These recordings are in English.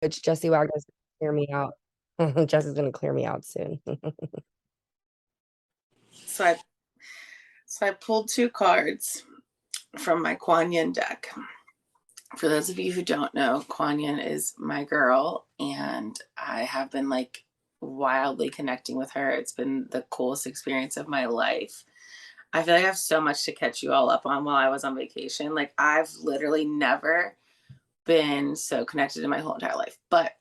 which Jesse Wagner's gonna clear me out. Jesse's gonna clear me out soon. So I pulled two cards from my Kuan Yin deck. For those of you who don't know, Kuan Yin is my girl, and I have been like wildly connecting with her. It's been the coolest experience of my life. I feel like I have so much to catch you all up on while I was on vacation. Like, I've literally never been so connected in my whole entire life. But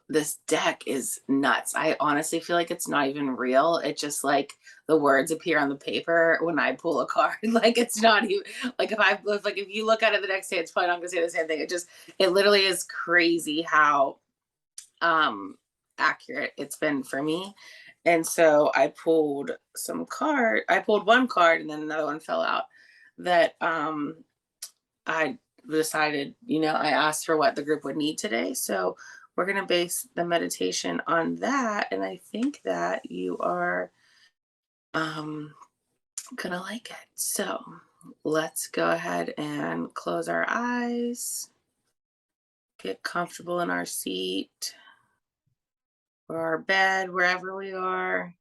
this deck is nuts. I honestly feel like it's not even real. It just like the words appear on the paper when I pull a card. Like, it's not even like if you look at it the next day, it's probably not gonna say the same thing. It literally is crazy how um accurate it's been for me. And so I pulled one card and then another one fell out that I decided, I asked for what the group would need today. So we're going to base the meditation on that. And I think that you are um, going to like it. So let's go ahead and close our eyes, get comfortable in our seat or our bed, wherever we are.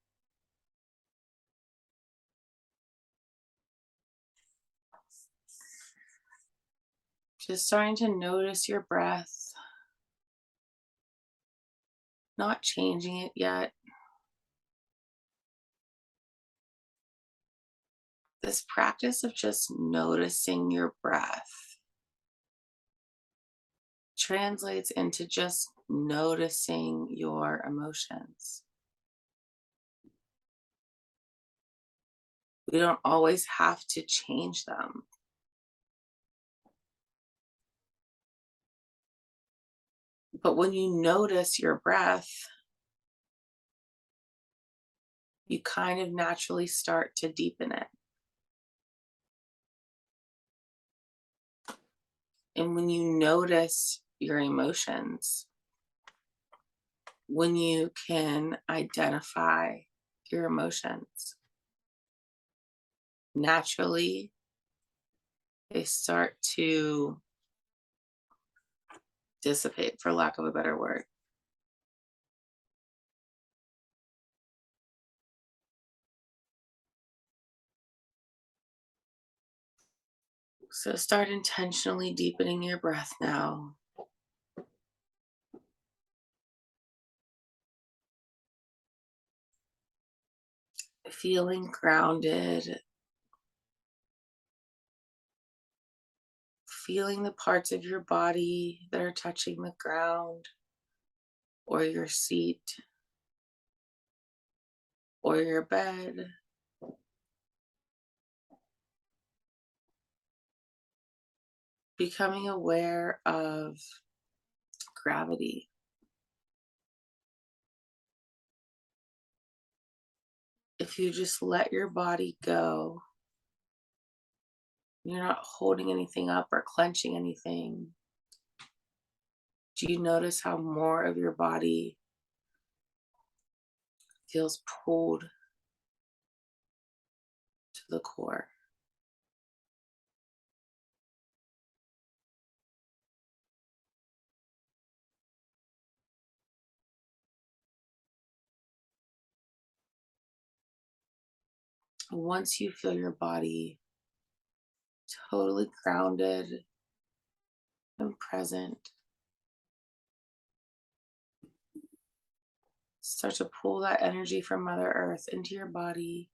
Just starting to notice your breath, not changing it yet. This practice of just noticing your breath translates into just noticing your emotions. We don't always have to change them. But when you notice your breath, you kind of naturally start to deepen it. And when you notice your emotions, when you can identify your emotions, naturally they start to dissipate, for lack of a better word. So start intentionally deepening your breath now. Feeling grounded, feeling the parts of your body that are touching the ground or your seat or your bed. Becoming aware of gravity. If you just let your body go, you're not holding anything up or clenching anything. Do you notice how more of your body feels pulled to the core? Once you feel your body totally grounded and present, start to pull that energy from Mother Earth into your body,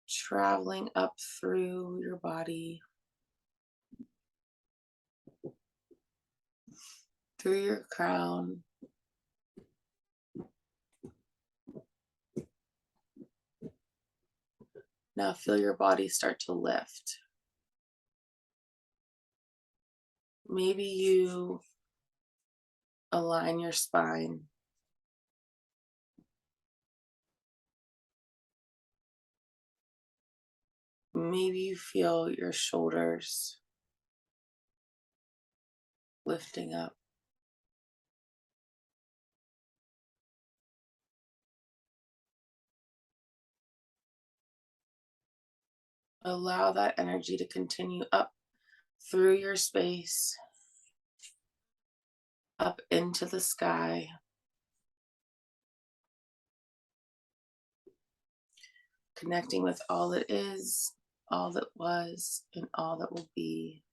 traveling up through your body, through your crown. Now feel your body start to lift. Maybe you align your spine. Maybe you feel your shoulders lifting up. Allow that energy to continue up through your space, up into the sky, connecting with all that is, all that was, and all that will be.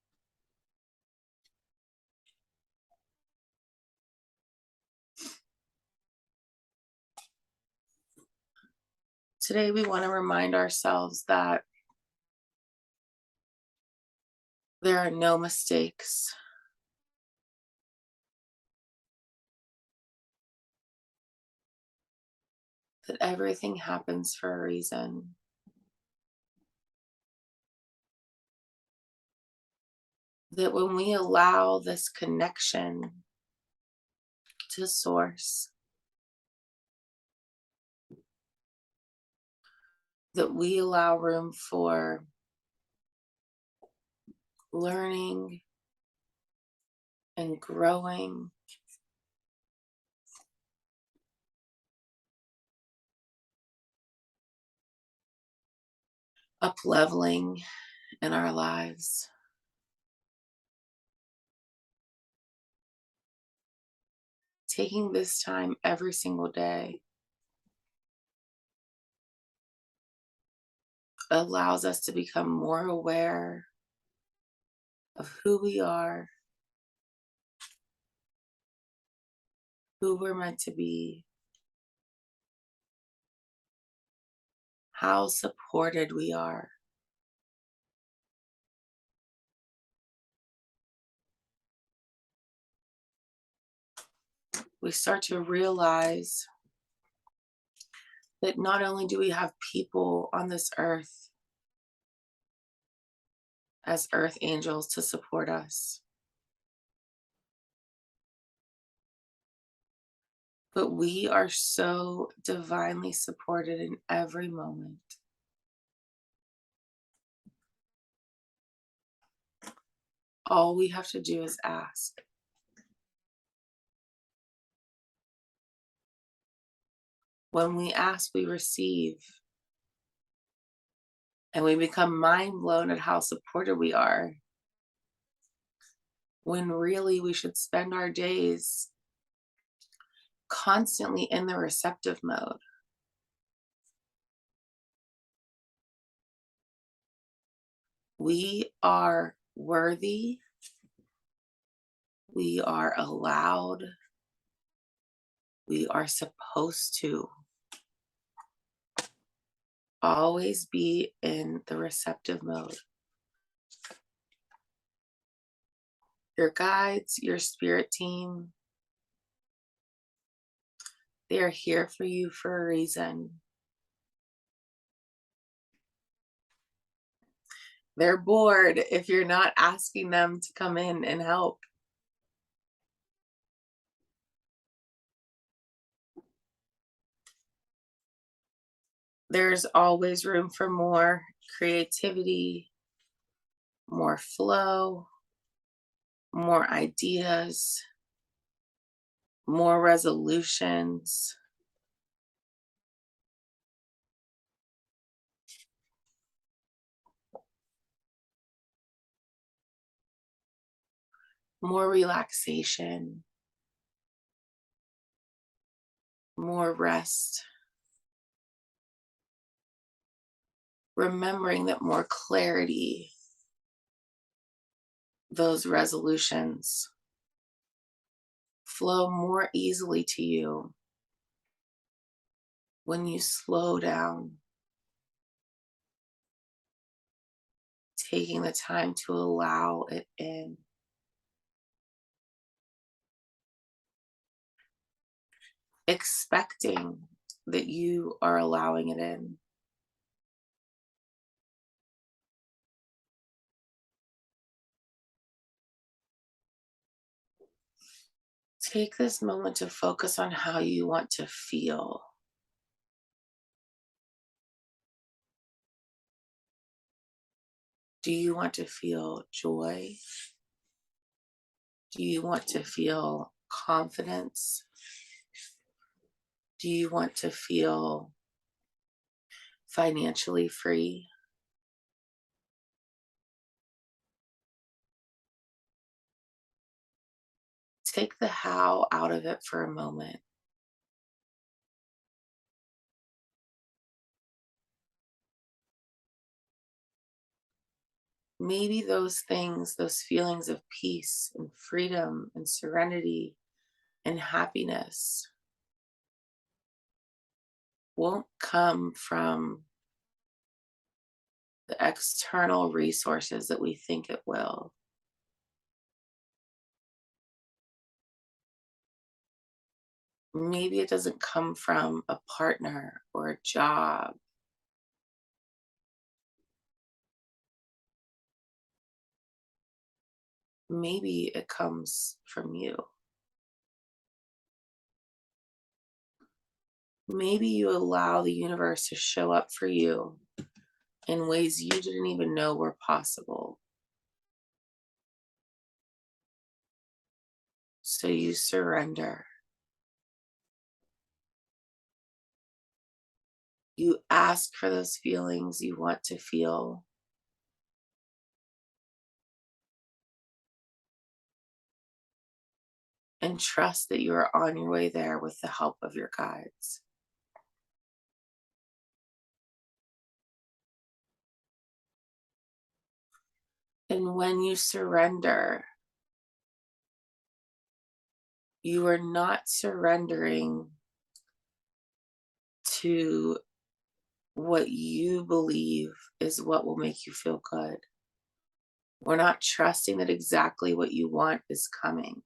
Today, we want to remind ourselves that there are no mistakes. That everything happens for a reason. That when we allow this connection to source, that we allow room for learning and growing, up leveling in our lives. Taking this time every single day allows us to become more aware of who we are, who we're meant to be, how supported we are. We start to realize that not only do we have people on this earth as earth angels to support us, but we are so divinely supported in every moment. All we have to do is ask. When we ask, we receive. And we become mind blown at how supported we are. When really we should spend our days constantly in the receptive mode. We are worthy. We are allowed. We are supposed to always be in the receptive mode. Your guides, your spirit team, they are here for you for a reason. They're bored if you're not asking them to come in and help. There's always room for more creativity, more flow, more ideas, more resolutions. More relaxation, more rest. Remembering that more clarity, those resolutions flow more easily to you when you slow down, taking the time to allow it in. Expecting that you are allowing it in. Take this moment to focus on how you want to feel. Do you want to feel joy? Do you want to feel confidence? Do you want to feel financially free? Take the how out of it for a moment. Maybe those things, those feelings of peace and freedom and serenity and happiness won't come from the external resources that we think it will. Maybe it doesn't come from a partner or a job. Maybe it comes from you. Maybe you allow the universe to show up for you in ways you didn't even know were possible. So you surrender. You ask for those feelings you want to feel. And trust that you are on your way there with the help of your guides. And when you surrender, you are not surrendering to what you believe is what will make you feel good. We're not trusting that exactly what you want is coming.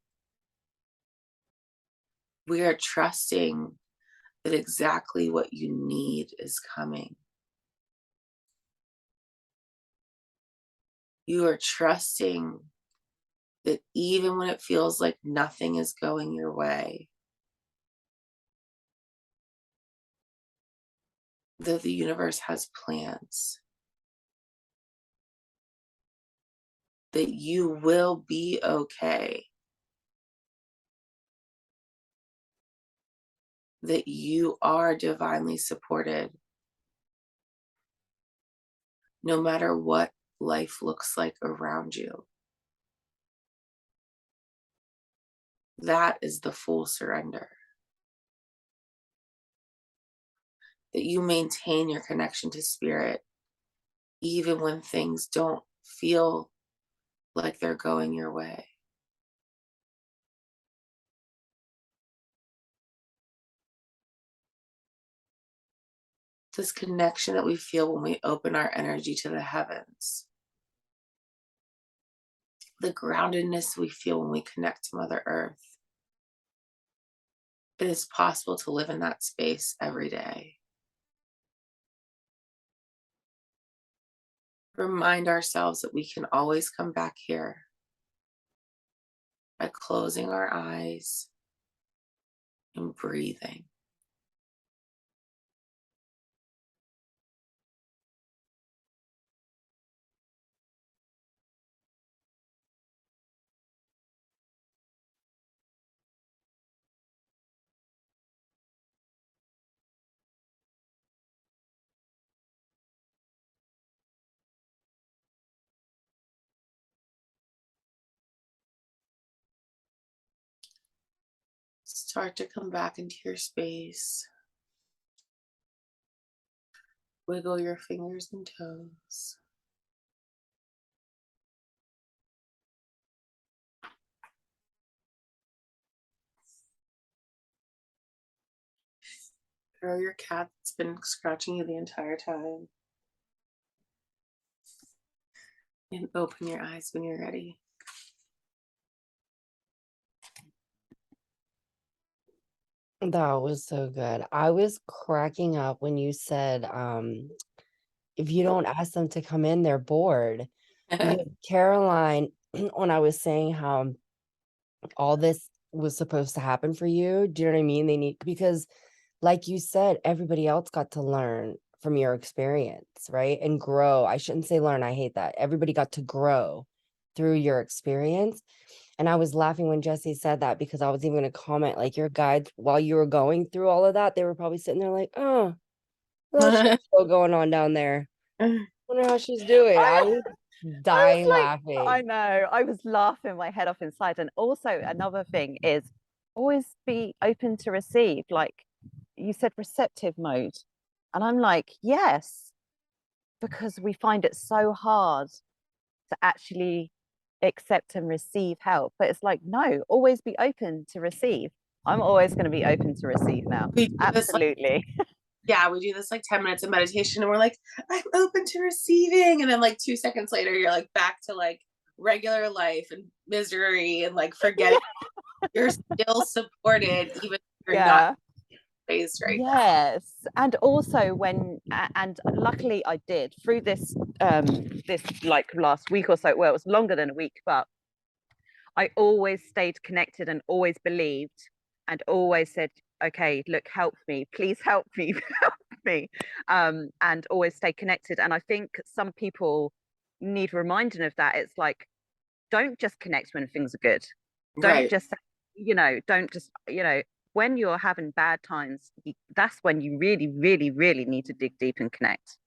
We are trusting that exactly what you need is coming. You are trusting that even when it feels like nothing is going your way, that the universe has plans, that you will be okay, that you are divinely supported, no matter what life looks like around you. That is the full surrender. That you maintain your connection to spirit, even when things don't feel like they're going your way. This connection that we feel when we open our energy to the heavens. The groundedness we feel when we connect to Mother Earth. It is possible to live in that space every day. Remind ourselves that we can always come back here by closing our eyes and breathing. Start to come back into your space. Wiggle your fingers and toes. Throw your cat that's been scratching you the entire time. And open your eyes when you're ready. That was so good. I was cracking up when you said, if you don't ask them to come in, they're bored. Because Caroline, when I was saying how all this was supposed to happen for you, do you know what I mean? They need, because like you said, everybody else got to learn from your experience, right? And grow. I shouldn't say learn, I hate that. Everybody got to grow through your experience. And I was laughing when Jesse said that, because I was even going to comment, like, your guides, while you were going through all of that, they were probably sitting there like, oh, well, she's still going on down there. Wonder how she's doing. I was dying like, I laughing. know, I was laughing my head off inside. And also another thing is always be open to receive. Like you said, receptive mode. And I'm like, yes, because we find it so hard to actually accept and receive help. But it's like, no, always be open to receive. I'm always going to be open to receive now. We do this like, Absolutely. yeah, we do this like 10 minutes of meditation and we're like, I'm open to receiving. And then like 2 seconds later, you're like back to like regular life and misery and like forgetting you're still supported, even if you're not Yeah. phased right now. Yes. And also and luckily I did through this like last week or so. Well, it was longer than a week, but I always stayed connected and always believed and always said, okay, look, help me, please help me, help me. And always stay connected. And I think some people need reminding of that. It's like, don't just connect when things are good. Don't Right. just, don't just, when you're having bad times, that's when you really, really, really need to dig deep and connect.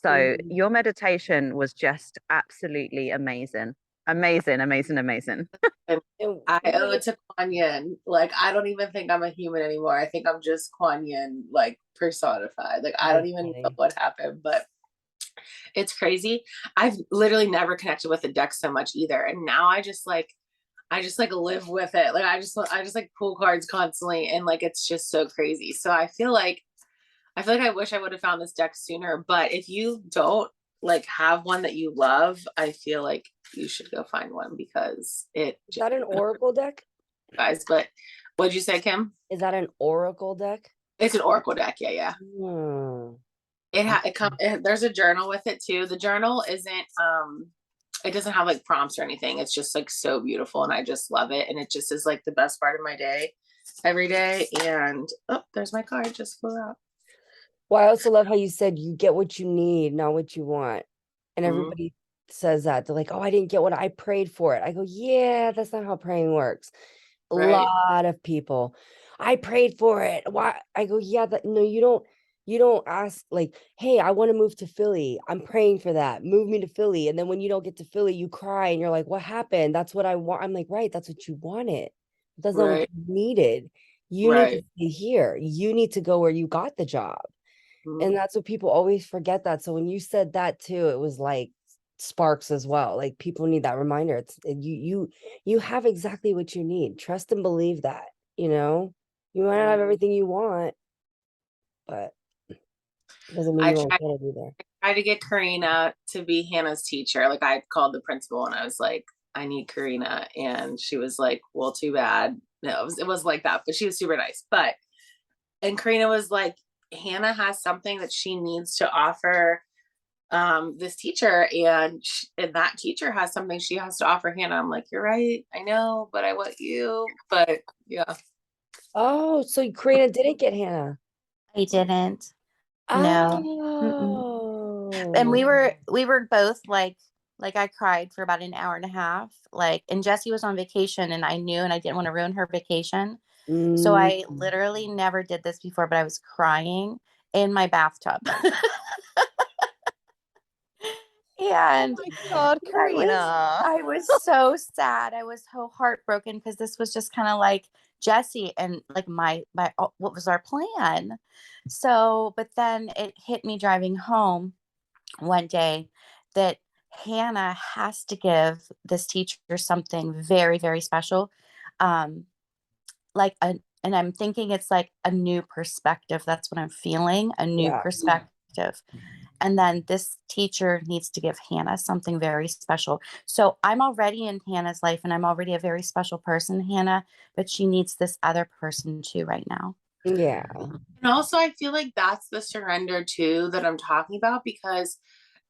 So Mhm. your meditation was just absolutely amazing. Amazing, amazing, amazing. And And I owe we it to Kuan Yin. Like, I don't even think I'm a human anymore. I think I'm just Kuan Yin, like personified. Like, I don't that's even know funny. what happened, but it's crazy. I've literally never connected with the deck so much either. And now I just like live with it. Like I just like pull cards constantly and like it's just so crazy. So I feel like I wish I would have found this deck sooner, but if you don't like have one that you love, I feel like you should go find one because it Is that an oracle deck? guys, but what'd you say, Kim? Is that an oracle deck? It's an Oracle deck. Yeah, yeah. Hmm. There's a journal with it too. The journal isn't it doesn't have like prompts or anything. It's just like so beautiful and I just love it. And it just is like the best part of my day every day. And oh, there's my card just flew out. Well, I also love how you said you get what you need, not what you want. And Mhm. everybody says that. They're like, oh, I didn't get what I prayed for it. I go, yeah, that's not how praying works. A Right. lot of people, I prayed for it. Why? I go, yeah, that no, you don't ask like, hey, I want to move to Philly. I'm praying for that. Move me to Philly. And then when you don't get to Philly, you cry and you're like, what happened? That's what I want. I'm like, right, that's what you wanted. That's not what Right. you needed. You need to Right. stay here. You need to go where you got the job. Mhm. And that's what people always forget that. So when you said that too, it was like sparks as well. Like people need that reminder. You have exactly what you need. Trust and believe that, you know. You might not have everything you want, but it doesn't mean I you won't tried get it either. tried to get Karina to be Hannah's teacher. Like I called the principal and I was like, I need Karina. And she was like, well, too bad. No, it was like that, but she was super nice. But and Karina was like, Hannah has something that she needs to offer this teacher and that teacher has something she has to offer Hannah. I'm like, you're right, I know, but I want you. But yeah. Oh, so Karina didn't get Hannah. I didn't. No. Mm-mm. And Oh. we were both like I cried for about an hour and a half. Like, and Jessie was on vacation and I knew and I didn't want to ruin her vacation. So Mm. I literally never did this before, but I was crying in my bathtub. Oh And my God, I was Karina. I was so sad. I was so heartbroken because this was just kind of like Jessie and like my what was our plan. So, but then it hit me driving home one day that Hannah has to give this teacher something very, very special. Um, like a, and I'm thinking it's like a new perspective. That's what I'm feeling, a new Yeah. perspective. And then this teacher needs to give Hannah something very special. So I'm already in Hannah's life and I'm already a very special person, Hannah, but she needs this other person too right now. Yeah. And also I feel like that's the surrender too that I'm talking about because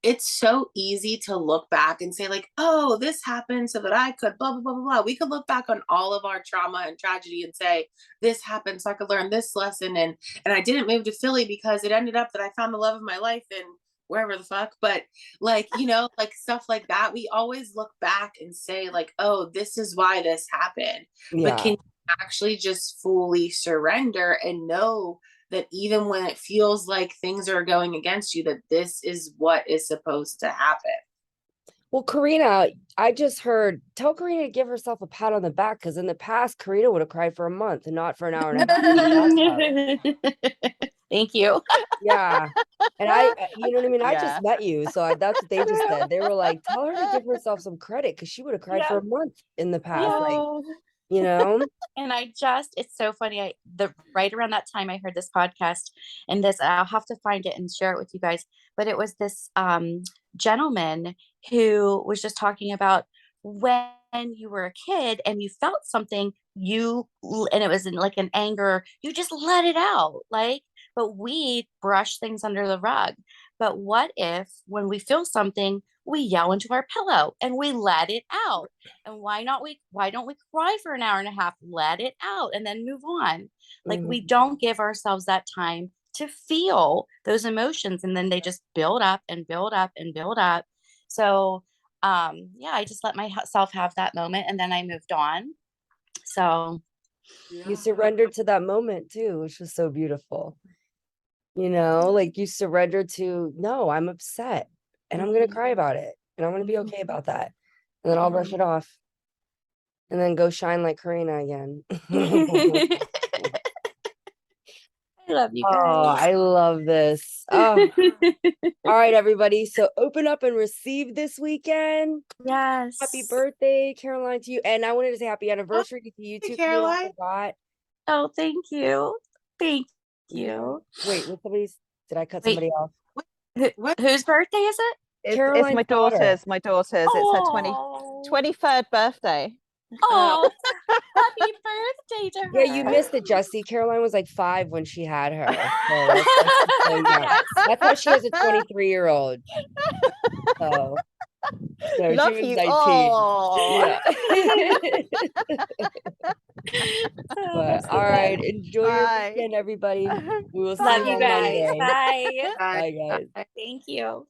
it's so easy to look back and say like, oh, this happened so that I could blah blah blah blah blah. We could look back on all of our trauma and tragedy and say this happened so I could learn this lesson and I didn't move to Philly because it ended up that I found the love of my life in wherever the fuck. But like, you know, like stuff like that, we always look back and say like, oh, this is why this happened. But Yeah. can you actually just fully surrender and know that even when it feels like things are going against you, that this is what is supposed to happen. Well, Karina, I just heard, tell Karina to give herself a pat on the back because in the past, Karina would have cried for a month and not for an hour and a half in the bathtub. Thank you. Yeah. And you know what I mean? I Yeah. just met you. So that's what they just said. They were like, tell her to give herself some credit because she would have cried for Yeah. a month in the past. Yeah. Like, Oh, you know? And it's so funny. Right around that time I heard this podcast, and I'll have to find it and share it with you guys. But it was this gentleman who was just talking about when you were a kid and you felt something, and it was in like an anger, you just let it out. But we brush things under the rug. But what if when we feel something, we yell into our pillow and we let it out? And why don't we cry for an hour and a half, let it out, and then move on? We don't give ourselves that time to feel those emotions, and then they just build up and build up and build up. So yeah, I just let myself have that moment, and then I moved on. So You surrendered to that moment too, which was so beautiful. You know, like you surrendered to, no, I'm upset and I'm going to cry about it and I'm going to be okay about that. And then I'll brush it off and then go shine like Karina again. I love you Oh, guys. I love this. Oh, all right, everybody. So open up and receive this weekend. Yes. Happy birthday, Caroline, to you. And I wanted to say happy anniversary to you too, Karina. I Caroline. forgot. Oh, thank you. Thank you. Wait, did I cut Wait. somebody off? What? Whose birthday is it? it's Caroline's my daughter. daughter's. My daughter's. It's her Oh. 23rd birthday. Oh, happy birthday to her. Yeah, you missed it, Jesse. Caroline was like 5 when she had her. So that's so young. Yes. That's how she has a 23-year-old. So Love she was you 19. all. Yeah. But all right, enjoy your Bye. weekend, everybody. We will see Love you you on guys. Monday. Bye. Bye, guys. Thank you.